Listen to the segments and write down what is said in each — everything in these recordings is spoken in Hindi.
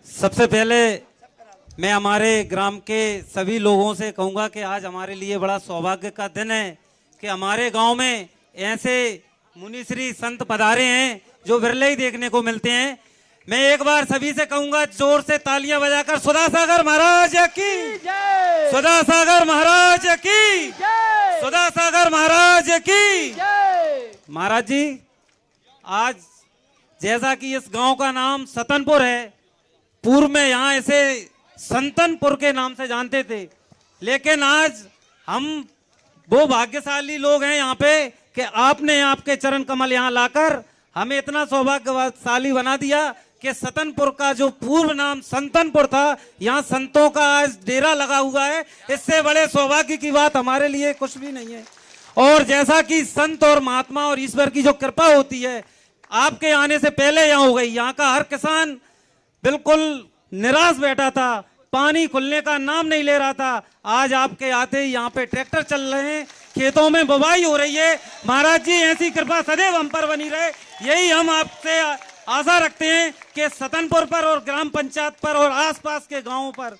सबसे पहले मैं हमारे ग्राम के सभी लोगों से कहूंगा कि आज हमारे लिए बड़ा सौभाग्य का दिन है कि हमारे गांव में ऐसे मुनिश्री संत पधारे हैं जो विरले ही देखने को मिलते हैं। मैं एक बार सभी से कहूंगा जोर से तालियां बजाकर सुधा सागर महाराज की जय, सुधा सागर महाराज की जय, सुधा सागर महाराज की जय। महाराज जी, आज जैसा कि इस गांव का नाम सतनपुर है, पूर्व में यहाँ इसे संतनपुर के नाम से जानते थे, लेकिन आज हम वो भाग्यशाली लोग हैं यहाँ पे कि आपने आपके चरण कमल यहाँ लाकर हमें इतना सौभाग्यशाली बना दिया कि सतनपुर का जो पूर्व नाम संतनपुर था, यहाँ संतों का आज डेरा लगा हुआ है। इससे बड़े सौभाग्य की बात हमारे लिए कुछ भी नहीं है। और जैसा कि संत और महात्मा और ईश्वर की जो कृपा होती है, आपके आने से पहले यहाँ हो गई। यहाँ का हर किसान बिल्कुल निराश बैठा था, पानी खुलने का नाम नहीं ले रहा था। आज आपके आते ही यहाँ पे ट्रैक्टर चल रहे हैं, खेतों में बुवाई हो रही है। महाराज जी, ऐसी कृपा सदैव हम पर बनी रहे, यही हम आपसे आशा रखते हैं कि सतनपुर पर और ग्राम पंचायत पर और आसपास के गांवों पर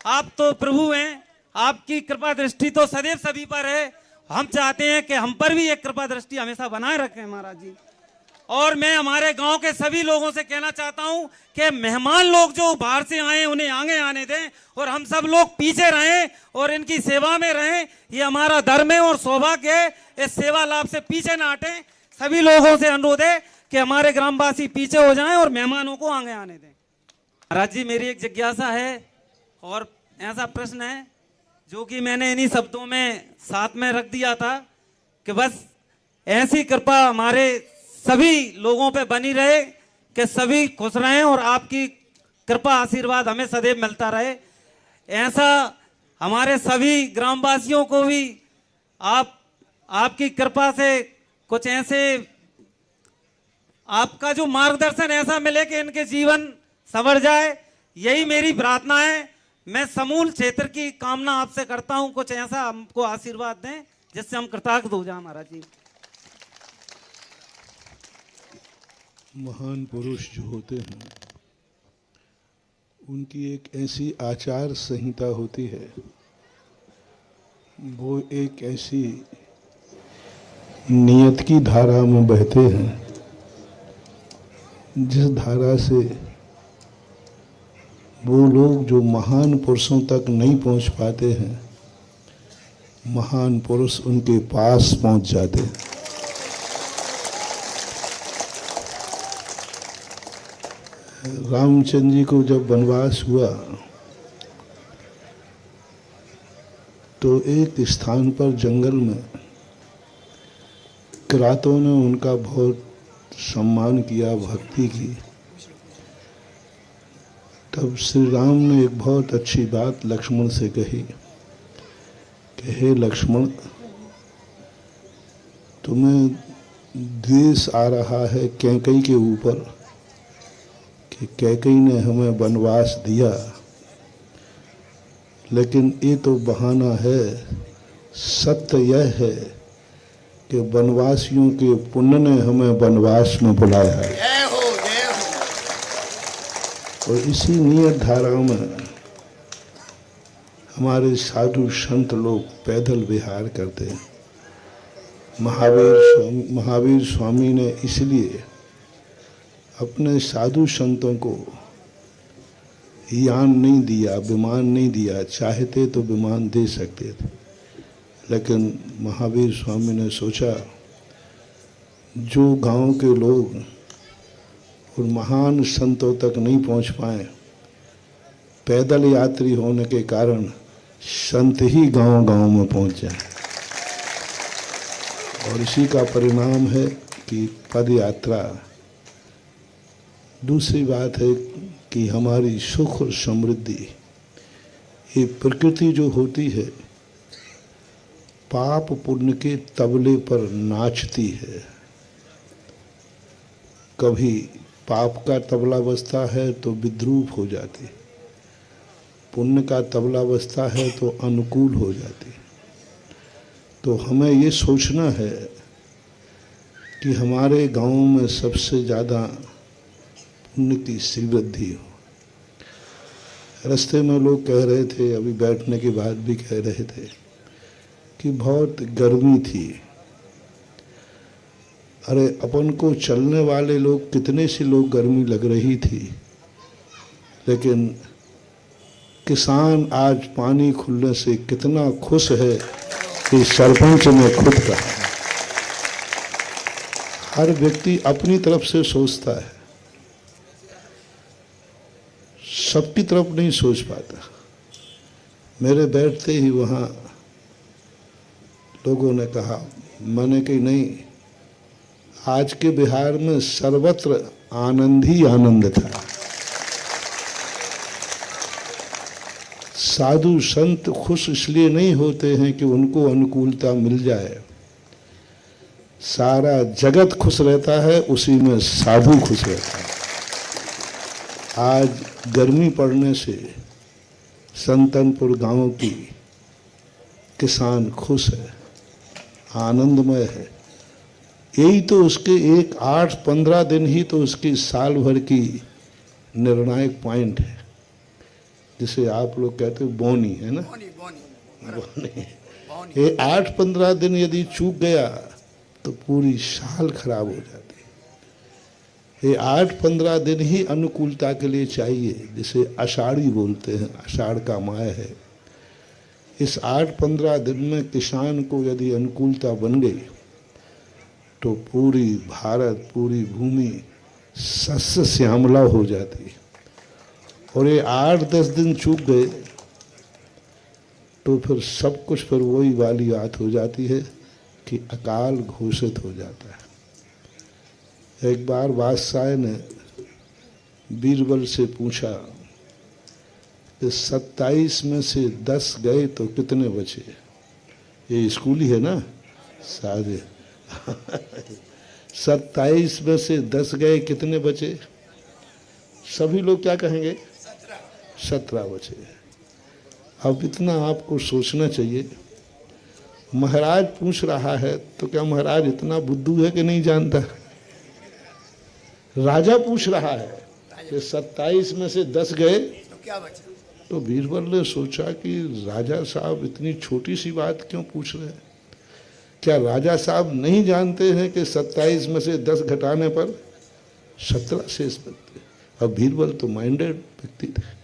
आप तो प्रभु हैं, आपकी कृपा दृष्टि तो सदैव सभी पर है। हम चाहते हैं कि हम पर भी एक कृपा दृष्टि हमेशा बनाए रखें महाराज जी। और मैं हमारे गांव के सभी लोगों से कहना चाहता हूं कि मेहमान लोग जो बाहर से आए उन्हें आगे आने दें और हम सब लोग पीछे रहें और इनकी सेवा में रहें। ये हमारा धर्म है और सौभाग्य है। इस सेवा लाभ से पीछे ना हटें। सभी लोगों से अनुरोध है कि हमारे ग्रामवासी पीछे हो जाएं और मेहमानों को आगे आने दें। महाराज जी, मेरी एक जिज्ञासा है और ऐसा प्रश्न है जो कि मैंने इन्हीं शब्दों में साथ में रख दिया था कि बस ऐसी कृपा हमारे सभी लोगों पे बनी रहे कि सभी खुश रहें और आपकी कृपा आशीर्वाद हमें सदैव मिलता रहे। ऐसा हमारे सभी ग्रामवासियों को भी आपकी कृपा से कुछ ऐसे आपका जो मार्गदर्शन ऐसा मिले कि इनके जीवन संवर जाए, यही मेरी प्रार्थना है। मैं समूल क्षेत्र की कामना आपसे करता हूं, कुछ ऐसा हमको आशीर्वाद दें जिससे हम कृतज्ञ हो जाए महाराज जी। महान पुरुष जो होते हैं उनकी एक ऐसी आचार संहिता होती है, वो एक ऐसी नियत की धारा में बहते हैं जिस धारा से वो लोग जो महान पुरुषों तक नहीं पहुंच पाते हैं, महान पुरुष उनके पास पहुंच जाते हैं। रामचंद्र जी को जब वनवास हुआ तो एक स्थान पर जंगल में किरातों ने उनका बहुत सम्मान किया, भक्ति की। तब श्री राम ने एक बहुत अच्छी बात लक्ष्मण से कही कि हे लक्ष्मण, तुम्हें द्वेष आ रहा है कैकेयी के ऊपर कि कैकेयी ने हमें वनवास दिया, लेकिन ये तो बहाना है। सत्य यह है कि वनवासियों के पुण्य ने हमें वनवास में बुलाया है। और इसी नियत धारा में हमारे साधु संत लोग पैदल विहार करते हैं। महावीर स्वामी ने इसलिए अपने साधु संतों को यान नहीं दिया, विमान नहीं दिया। चाहते तो विमान दे सकते थे, लेकिन महावीर स्वामी ने सोचा जो गांव के लोग और महान संतों तक नहीं पहुंच पाए, पैदल यात्री होने के कारण संत ही गांव-गांव में पहुंच जाए। और इसी का परिणाम है कि पद यात्रा। दूसरी बात है कि हमारी सुख और समृद्धि, ये प्रकृति जो होती है पाप पुण्य के तबले पर नाचती है। कभी पाप का तबला बजता है तो विद्रूप हो जाती, पुण्य का तबला बजता है तो अनुकूल हो जाती। तो हमें ये सोचना है कि हमारे गांव में सबसे ज़्यादा पुण्य की समृद्धि हो। रास्ते में लोग कह रहे थे, अभी बैठने के बाद भी कह रहे थे कि बहुत गर्मी थी। अरे अपन को चलने वाले लोग कितने से लोग गर्मी लग रही थी, लेकिन किसान आज पानी खुलने से कितना खुश है कि सरपंच ने खुद कहा। हर व्यक्ति अपनी तरफ से सोचता है, सबकी तरफ नहीं सोच पाता। मेरे बैठते ही वहाँ लोगों ने कहा, मैंने कही नहीं, आज के बिहार में सर्वत्र आनंद ही आनंद था। साधु संत खुश इसलिए नहीं होते हैं कि उनको अनुकूलता मिल जाए, सारा जगत खुश रहता है, उसी में साधु खुश रहता है। आज गर्मी पड़ने से संतनपुर गांव की किसान खुश है, आनंदमय है। यही तो उसके 8-15 दिन ही तो उसकी साल भर की निर्णायक पॉइंट है, जिसे आप लोग कहते हो बोनी, है ना, बोनी। ये 8-15 दिन यदि चूक गया तो पूरी साल खराब हो जाती है। ये 8-15 दिन ही अनुकूलता के लिए चाहिए, जिसे आषाढ़ी बोलते हैं, आषाढ़ का माह है। इस 8-15 दिन में किसान को यदि अनुकूलता बन गई तो पूरी भारत, पूरी भूमि सस्य श्यामला हो जाती है। और ये 8-10 दिन चूक गए तो फिर सब कुछ पर वही वाली बात हो जाती है कि अकाल घोषित हो जाता है। एक बार बादशाह ने बीरबल से पूछा कि 27 में से 10 गए तो कितने बचे? ये स्कूल ही है ना सारे। 27 में से 10 गए, कितने बचे? सभी लोग क्या कहेंगे? 17 बचे। अब इतना आपको सोचना चाहिए। महाराज पूछ रहा है तो क्या महाराज इतना बुद्धू है कि नहीं जानता? राजा पूछ रहा है कि 27 में से 10 गए तो क्या बचा? तो बीरबल ने सोचा कि राजा साहब इतनी छोटी सी बात क्यों पूछ रहे हैं? क्या राजा साहब नहीं जानते हैं कि 27 में से 10 घटाने पर 17 शेष बचते? अब बीरबल तो माइंडेड व्यक्ति थे।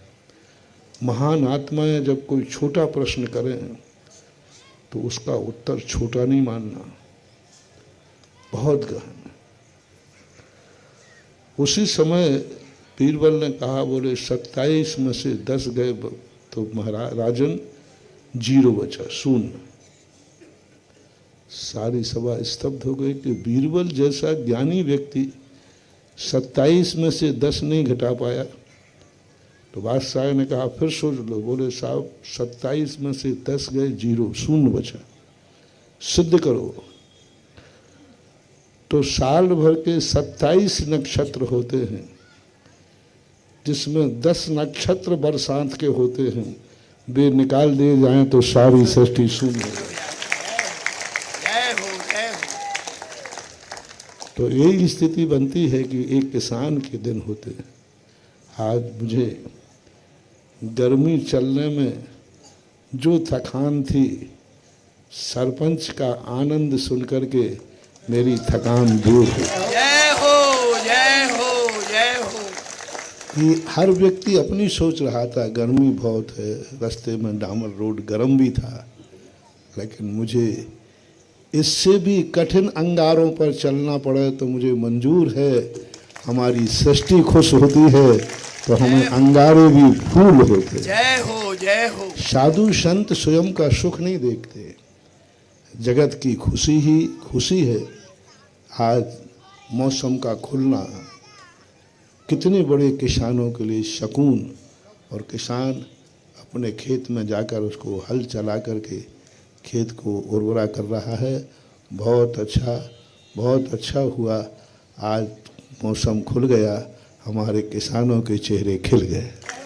महान आत्माएं जब कोई छोटा प्रश्न करें तो उसका उत्तर छोटा नहीं मानना, बहुत गहन। उसी समय बीरबल ने कहा, बोले 27 में से 10 गए तो महाराज राजन 0 बचा, शून्य। सारी सभा स्तब्ध हो गई कि बीरबल जैसा ज्ञानी व्यक्ति 27 में से 10 नहीं घटा पाया। तो बादशाह ने कहा फिर सोच लो। बोले साहब 27 में से 10 गए, 0, शून्य बचा, सिद्ध करो। तो साल भर के 27 नक्षत्र होते हैं, जिसमें 10 नक्षत्र बरसात के होते हैं, वे निकाल दिए जाएं तो सारी सृष्टि शून्य हो जाए। तो यही स्थिति बनती है कि एक किसान के दिन होते हैं। आज मुझे गर्मी चलने में जो थकान थी, सरपंच का आनंद सुनकर के मेरी थकान दूर हो। जय हो, जय हो, जय हो। ये हर व्यक्ति अपनी सोच रहा था। गर्मी बहुत है, रास्ते में डामर रोड गर्म भी था, लेकिन मुझे इससे भी कठिन अंगारों पर चलना पड़े तो मुझे मंजूर है। हमारी सृष्टि खुश होती है तो हमें अंगारे भी फूल होते। जय हो, जय हो। साधु संत स्वयं का सुख नहीं देखते, जगत की खुशी ही खुशी है। आज मौसम का खुलना कितने बड़े किसानों के लिए शकून, और किसान अपने खेत में जाकर उसको हल चला करके खेत को उर्वरा कर रहा है। बहुत अच्छा हुआ। आज मौसम खुल गया, हमारे किसानों के चेहरे खिल गए।